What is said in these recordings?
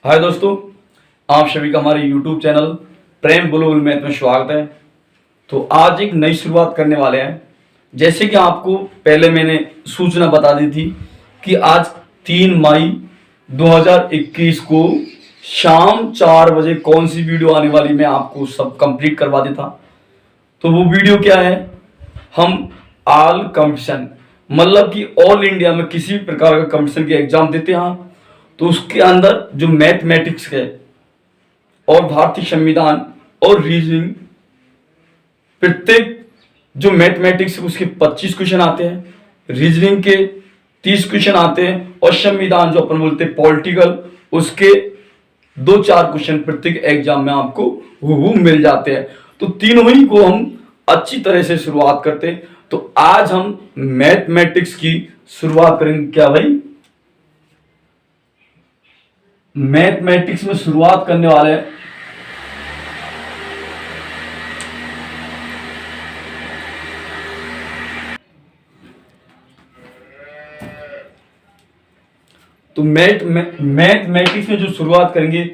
हाय दोस्तों, आप सभी का हमारे YouTube चैनल प्रेम बुलबुल मैथ में स्वागत है। तो आज एक नई शुरुआत करने वाले हैं। जैसे कि आपको पहले मैंने सूचना बता दी थी कि आज 3 मई 2021 को शाम 4 बजे कौन सी वीडियो आने वाली, मैं आपको सब कंप्लीट करवा देता। तो वो वीडियो क्या है, हम ऑल कंपटीशन मतलब कि ऑल इंडिया में किसी भी प्रकार का कंपटीशन के एग्जाम देते हैं तो उसके अंदर जो मैथमेटिक्स है और भारतीय संविधान और रीजनिंग, प्रत्येक जो मैथमेटिक्स उसके 25 क्वेश्चन आते हैं, रीजनिंग के 30 क्वेश्चन आते हैं और संविधान जो अपन बोलते हैं पॉलिटिकल, उसके 2-4 क्वेश्चन प्रत्येक एग्जाम में आपको हूबहू मिल जाते हैं। तो तीनों ही को हम अच्छी तरह से शुरुआत करते हैं। तो आज हम मैथमेटिक्स की शुरुआत करेंगे। क्या भाई, मैथमेटिक्स में शुरुआत करने वाले हैं। तो मैथमेटिक्स में जो शुरुआत करेंगे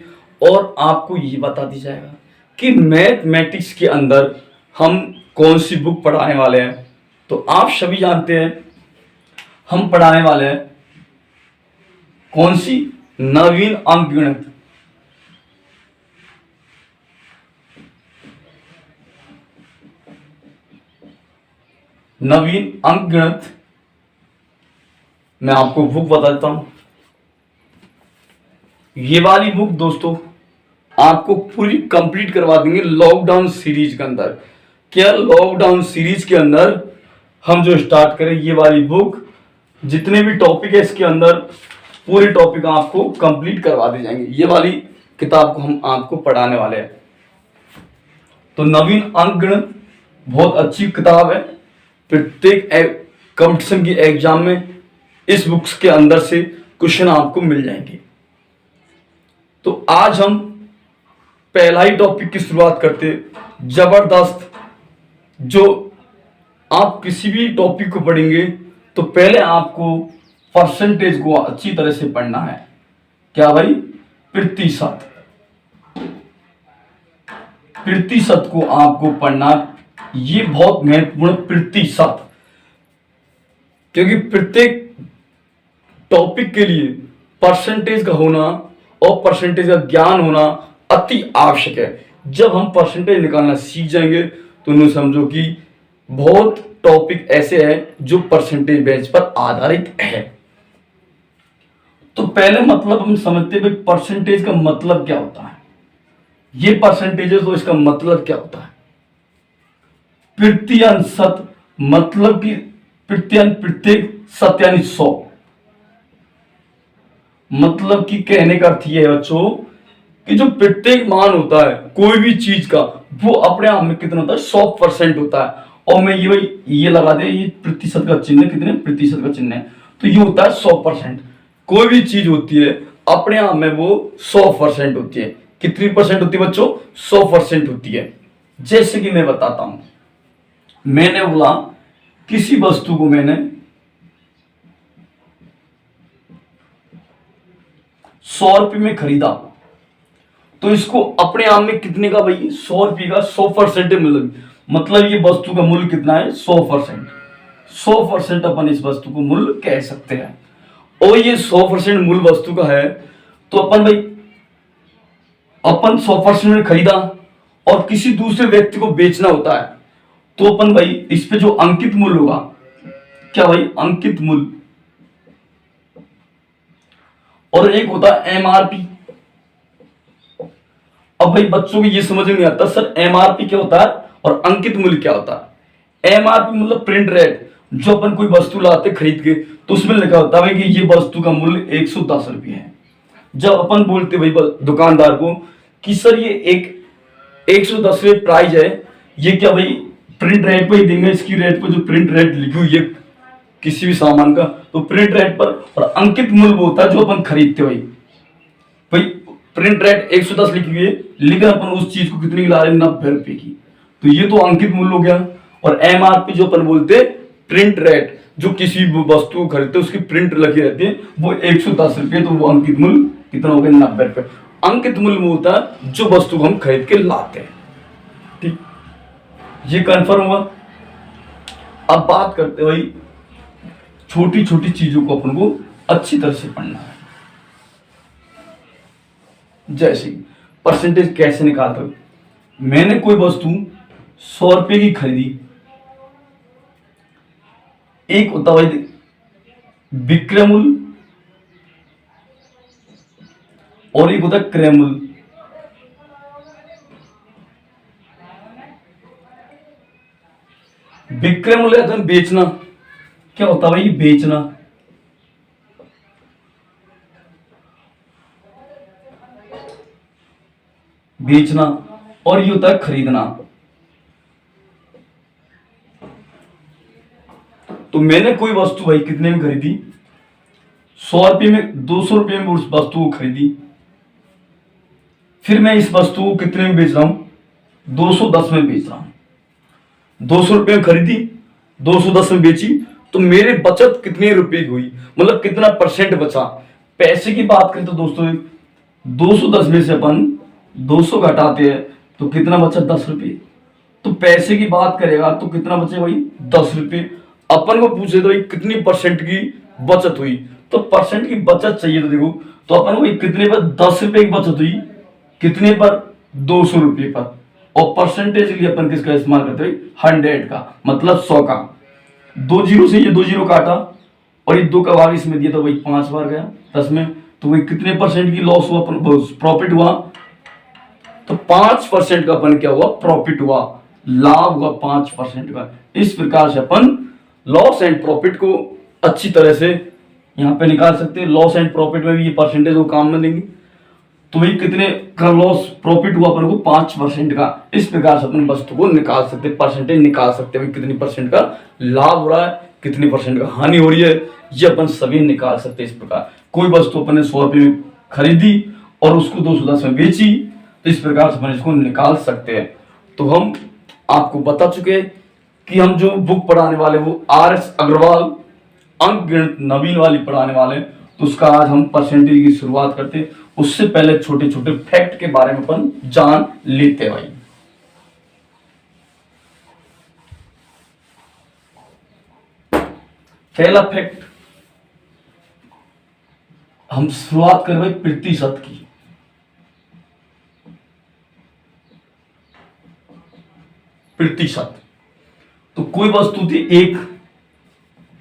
और आपको ये बता दी जाएगा कि मैथमेटिक्स के अंदर हम कौन सी बुक पढ़ाने वाले हैं। तो आप सभी जानते हैं हम पढ़ाने वाले हैं कौन सी, नवीन अंकगणित। नवीन अंकगणित मैं आपको बुक बता देता हूं। ये वाली बुक दोस्तों आपको पूरी कंप्लीट करवा देंगे लॉकडाउन सीरीज के अंदर। क्या लॉकडाउन सीरीज के अंदर हम जो स्टार्ट करें, ये वाली बुक जितने भी टॉपिक है इसके अंदर पूरे टॉपिक आपको कंप्लीट करवा दी जाएंगे। ये वाली किताब को हम आपको पढ़ाने वाले हैं। तो नवीन अंकगणित बहुत अच्छी किताब है। प्रत्येक कंपटीशन की एग्जाम में इस बुक्स के अंदर से क्वेश्चन आपको मिल जाएंगे। तो आज हम पहला ही टॉपिक की शुरुआत करते हैं। जबरदस्त, जो आप किसी भी टॉपिक को पढ़ेंगे तो पहले आपको परसेंटेज को अच्छी तरह से पढ़ना है। क्या भाई, प्रतिशत को आपको पढ़ना, ये बहुत महत्वपूर्ण प्रतिशत, क्योंकि प्रत्येक टॉपिक के लिए परसेंटेज का होना और परसेंटेज का ज्ञान होना अति आवश्यक है। जब हम परसेंटेज निकालना सीख जाएंगे तो उन्हें समझो कि बहुत टॉपिक ऐसे हैं जो परसेंटेज बेस पर आधारित है। तो पहले मतलब हम समझते हैं परसेंटेज का मतलब क्या होता है। ये परसेंटेज है तो इसका मतलब क्या होता है। प्रतिशत मतलब कि प्रत्येक शत यानी 100, मतलब कि कहने का अर्थ यह है बच्चों कि जो प्रत्येक मान होता है कोई भी चीज का, वो अपने आप में कितना होता है, 100% होता है। और मैं ये लगा दे, ये प्रतिशत का चिन्ह, कितने प्रतिशत का चिन्ह है, तो ये होता है 100%। कोई भी चीज होती है अपने आप में वो 100% होती है। कितनी परसेंट होती है बच्चों, 100% होती है। जैसे कि मैं बताता हूं, मैंने बोला किसी वस्तु को मैंने 100 रुपए में खरीदा, तो इसको अपने आप में कितने का भाई, 100 रुपए का 100% मतलब ये वस्तु का मूल्य कितना है, 100%। 100% अपन इस वस्तु को मूल्य कह सकते हैं। और ये 100% मूल वस्तु का है तो अपन 100% में खरीदा और किसी दूसरे व्यक्ति को बेचना होता है, तो अपन भाई इस पे जो अंकित मूल्य होगा, क्या भाई, अंकित मूल्य। और एक होता है एमआरपी। अब भाई बच्चों को ये समझ में नहीं आता सर एमआरपी क्या होता है और अंकित मूल्य क्या होता है। एमआरपी मतलब प्रिंट रेट, जो अपन कोई वस्तु लाते खरीद के तो उसमें लिखा होता है कि ये वस्तु का मूल्य 110 रुपये है। जब अपन बोलते भाई दुकानदार को कि सर ये एक 110 रुपये प्राइस है, ये क्या भाई प्रिंट रेट पे ही देंगे, इसकी रेट पे जो प्रिंट रेट लिखी हुई है किसी भी सामान का, तो प्रिंट रेट पर, और अंकित मूल्य होता है जो अपन खरीदते भाई प्रिंट रेट 110 लिखी हुई है, लेकिन अपन उस चीज को कितनी ला रहे हैं, 90 रुपए की, तो ये तो अंकित मूल्य हो गया। और एमआरपी जो अपन बोलते प्रिंट रेट, जो किसी वस्तु को खरीदते उसकी प्रिंट लगी रहती है, वो 110 रुपये, तो वो अंकित मूल्य कितना हो गया 90 रुपये। अंकित मूल्य वो होता है जो वस्तु को हम खरीद के लाते हैं। ठीक, ये कंफर्म हुआ। अब बात करते हैं भाई, छोटी छोटी चीजों को अपन को अच्छी तरह से पढ़ना है। जैसे परसेंटेज कैसे निकालते हो, मैंने कोई वस्तु 100 रुपए की खरीदी, एक होता भाई विक्रय मूल्य और एक होता है क्रय मूल्य। विक्रय मूल्य है बेचना, क्या होता है भाई बेचना, बेचना, और ये होता है खरीदना। तो मैंने कोई वस्तु भाई कितने में खरीदी, 100 रुपये में, 200 रुपये में उस वस्तु को खरीदी, फिर मैं इस वस्तु को कितने में बेच रहा हूं, 210 में बेच रहा हूं। 200 रुपये में खरीदी, 210 में बेची, तो मेरे बचत कितने रुपए की हुई, मतलब कितना परसेंट बचा। पैसे की बात करें तो दोस्तों 210 में से अपन 200 घटाते हैं तो कितना बचा 10 रुपये। तो पैसे की बात करेगा तो कितना बचे भाई 10 रुपये। अपन को पूछे तो भाई कितनी परसेंट की बचत हुई, तो परसेंट की बचत चाहिए। तो देखो, तो अपन को कितने पर 10 रुपए की बचत हुई, कितने पर 200 रुपये पर। और परसेंटेज के लिए अपन किसका इस्तेमाल करते हैं, 100 का, मतलब 100 का। 2 जीरो से ये 2 जीरो काटा और ये 2 का भाग इसमें दिया तो भाई 5 बार गया 10 में, तो वही कितने परसेंट की लॉस हुआ, प्रॉफिट हुआ, तो 5% का अपन क्या हुआ, प्रॉफिट हुआ, लाभ हुआ 5% का। इस प्रकार से अपन लॉस एंड प्रॉफिट को अच्छी तरह से यहाँ पे निकाल सकते हैं। लॉस एंड प्रॉफिट में भी ये परसेंटेज को काम में लेंगे, तो भाई कितने का लॉस प्रॉफिट हुआ अपन को 5% का। इस प्रकार से अपन वस्तु को निकाल सकते हैं, परसेंटेज निकाल सकते हैं, कितनी परसेंट का लाभ हो रहा है, कितनी परसेंट का हानि हो रही है, ये अपन सभी निकाल सकते हैं। इस प्रकार कोई वस्तु अपन ने 100 रुपये में खरीदी और उसको 210 में बेची, तो इस प्रकार से अपन इसको निकाल सकते हैं। तो हम आपको बता चुके हैं कि हम जो बुक पढ़ाने वाले वो RS अग्रवाल अंक गणित नवीन वाली पढ़ाने वाले हैं। तो उसका आज हम परसेंटेज की शुरुआत करते हैं। उससे पहले छोटे छोटे फैक्ट के बारे में अपन जान लेते हैं भाई। पहला फैक्ट, हम शुरुआत करें भाई प्रतिशत की। प्रतिशत, तो कोई वस्तु थी एक,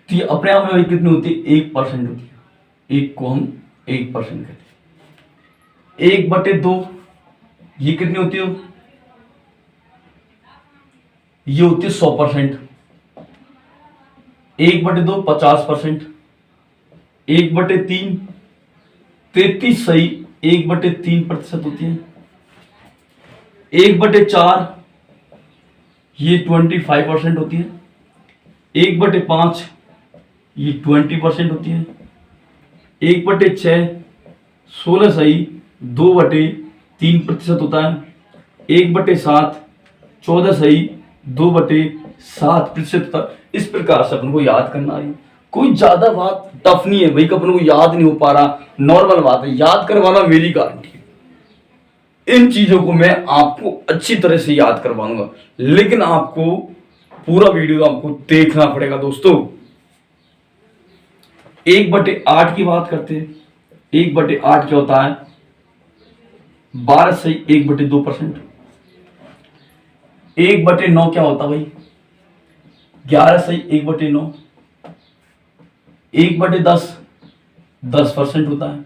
थी अपने आप में भाई कितनी होती है, 1% होती है। एक को हम 1% कहते हैं। 1/2 ये कितनी होती है, ये होती है 100%। 1/2 50%। 1/3 33 सही 1/3% होती है। 1/4 ये 25% होती है। 1/5 ये 20% होती है। 1/6 16 सही 2/3% होता है। 1/7 14 सही 2/7% होता है। इस प्रकार से अपन को याद करना है। कोई ज्यादा बात टफ नहीं है भाई, अपन को याद नहीं हो पा रहा, नॉर्मल बात है, याद करवाना मेरी गारंटी है। इन चीजों को मैं आपको अच्छी तरह से याद करवाऊंगा, लेकिन आपको पूरा वीडियो आपको देखना पड़ेगा दोस्तों। 1/8 की बात करते हैं। 1/8 क्या होता है, 12 सही 1/2%। 1/9 क्या होता है भाई, 11 सही 1/9। 1/10 10% होता है।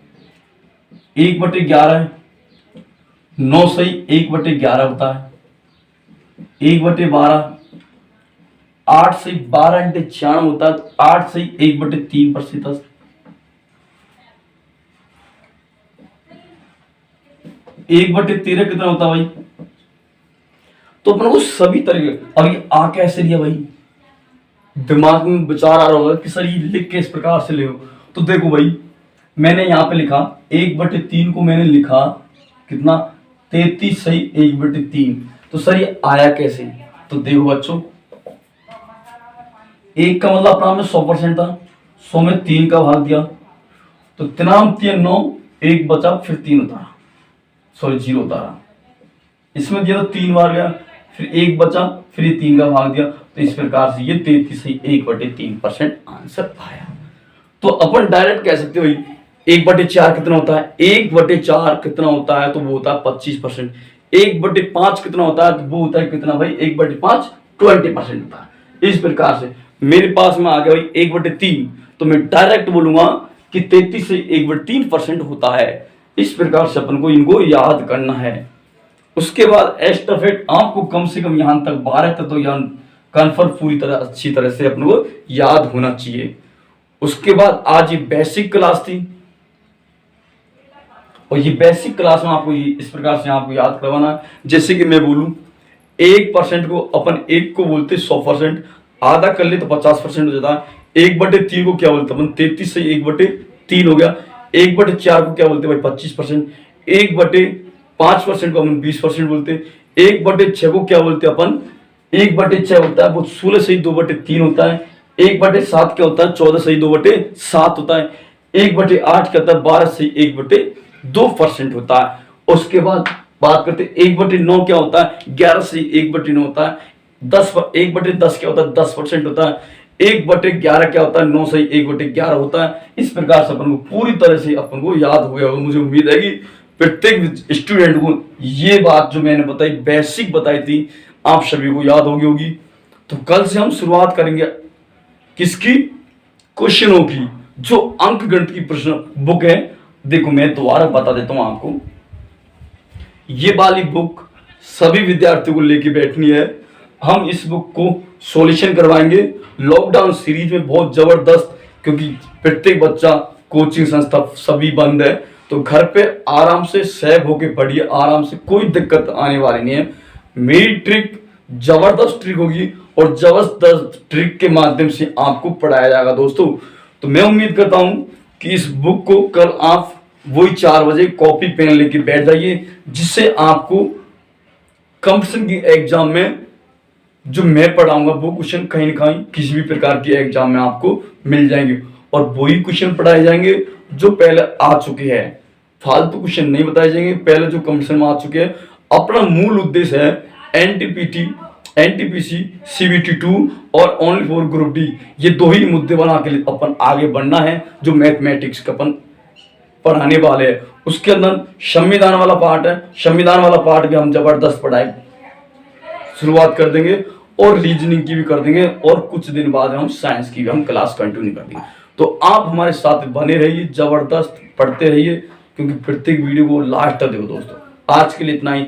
1/11 9 सही 1/11 होता है। 1/12 8 सही 12 × 96 होता है, तो 8 सही 1/3%। 1/13 कितना होता है भाई, तो अपन को सभी तरीके, अभी आ कैसे लिया भाई, दिमाग में विचार आ रहा होगा कि सर ये लिख के इस प्रकार से ले, तो देखो भाई मैंने यहाँ पे लिखा 1/3 को मैंने लिखा कितना 33 सही 1/3, तो सर ये आया कैसे, तो देखो बच्चों 1 का मतलब अपना में 100% था, 100 में 3 का भाग दिया, तो 3 9 1 बचा, फिर 3 उतारा, सॉरी 0 उतारा, इसमें दिया तो 3 बार गया, फिर 1 बचा, फिर ये 3 का भाग दिया, तो इस प्रकार से ये 33 ही 1/3% आंसर आया। तो अपन डायरेक्ट कह सकते हो 1/4 कितना होता है, 1/4 कितना होता है, तो वो होता है 25%। 1/5 कितना होता है, तो वो होता है कितना भाई, 1/5 20% होता है। इस प्रकार से मेरे पास में आ गया भाई 1/3, तो मैं डायरेक्ट बोलूंगा कि 33 से 1/3% होता है। इस प्रकार से अपन को इनको याद करना है। उसके बाद एस्टाफेट आपको कम से कम यहां तक 12 तक तो यहाँ कन्फर्म पूरी तरह अच्छी तरह से अपन को याद होना चाहिए। उसके बाद आज ये बेसिक क्लास थी, और ये बेसिक क्लास में आपको इस प्रकार से आपको याद करवाना है। जैसे कि मैं बोलूं 1% को अपन 1 को बोलते 100%, आधा कर ले तो 50% हो जाता है। 1/3 को क्या बोलते अपन, 33 से 1/3 हो गया। 1/4 को क्या बोलते भाई, 25%। 1/5% को अपन 20% बोलते। 1/6 को क्या बोलते अपन, 1/6 होता है वो 16 से 2/3 होता है। 1/7 क्या होता है, 14 से 2/7 होता है। 1/8 क्या होता है, 12 से 1/2% होता है। उसके बाद बात करते 1/9 क्या होता है, 11 से 1/9 होता है। 1/10 क्या होता है, 10% होता है। 1/11 क्या होता है, 9 से 1/11 होता है। इस प्रकार से अपन को पूरी तरह से अपन को याद हो गया होगा। मुझे उम्मीद है कि प्रत्येक स्टूडेंट को ये बात जो मैंने बताई, बेसिक बताई थी, आप सभी को याद होगी। तो कल से हम शुरुआत करेंगे किसकी, क्वेश्चनों की, जो अंक गणित की प्रश्न बुक है। देखो मैं दोबारा बता देता हूं आपको, ये वाली बुक सभी विद्यार्थियों को लेके बैठनी है। हम इस बुक को सॉल्यूशन करवाएंगे लॉकडाउन सीरीज में बहुत जबरदस्त, क्योंकि प्रत्येक बच्चा, कोचिंग संस्था सभी बंद है, तो घर पे आराम से सेव होके पढ़िए, आराम से, कोई दिक्कत आने वाली नहीं है। मेरी ट्रिक जबरदस्त ट्रिक होगी, और जबरदस्त ट्रिक के माध्यम से आपको पढ़ाया जाएगा दोस्तों। तो मैं उम्मीद करता हूं कि इस बुक को कल आप वही 4 बजे कॉपी पेन लेके बैठ जाइए, जिससे आपको कंपटीशन की एग्जाम में जो मैं पढ़ाऊंगा वो क्वेश्चन कहीं ना कहीं किसी भी प्रकार की एग्जाम में आपको मिल जाएंगे, और वही क्वेश्चन पढ़ाए जाएंगे जो पहले आ चुके हैं। फालतू क्वेश्चन नहीं बताए जाएंगे, पहले जो कंपटीशन में आ चुके हैं। अपना मूल उद्देश्य है एनटीपीटी, एनटीपीसी, CBT 2 और ओनली फॉर ग्रुप डी, ये 2 ही मुद्दे बना के अपन आगे बढ़ना है, जो मैथमेटिक्स का अपन पढ़ाने वाले हैं। उसके अंदर संविधान वाला पार्ट है, संविधान वाला पार्ट भी हम जबरदस्त पढ़ाए शुरुआत कर देंगे, और रीजनिंग की भी कर देंगे, और कुछ दिन बाद हम साइंस की भी हम क्लास कंटिन्यू कर देंगे। तो आप हमारे साथ बने रहिए, जबरदस्त पढ़ते रहिए, क्योंकि प्रत्येक वीडियो को लास्ट तक देखो दोस्तों। आज के लिए इतना ही।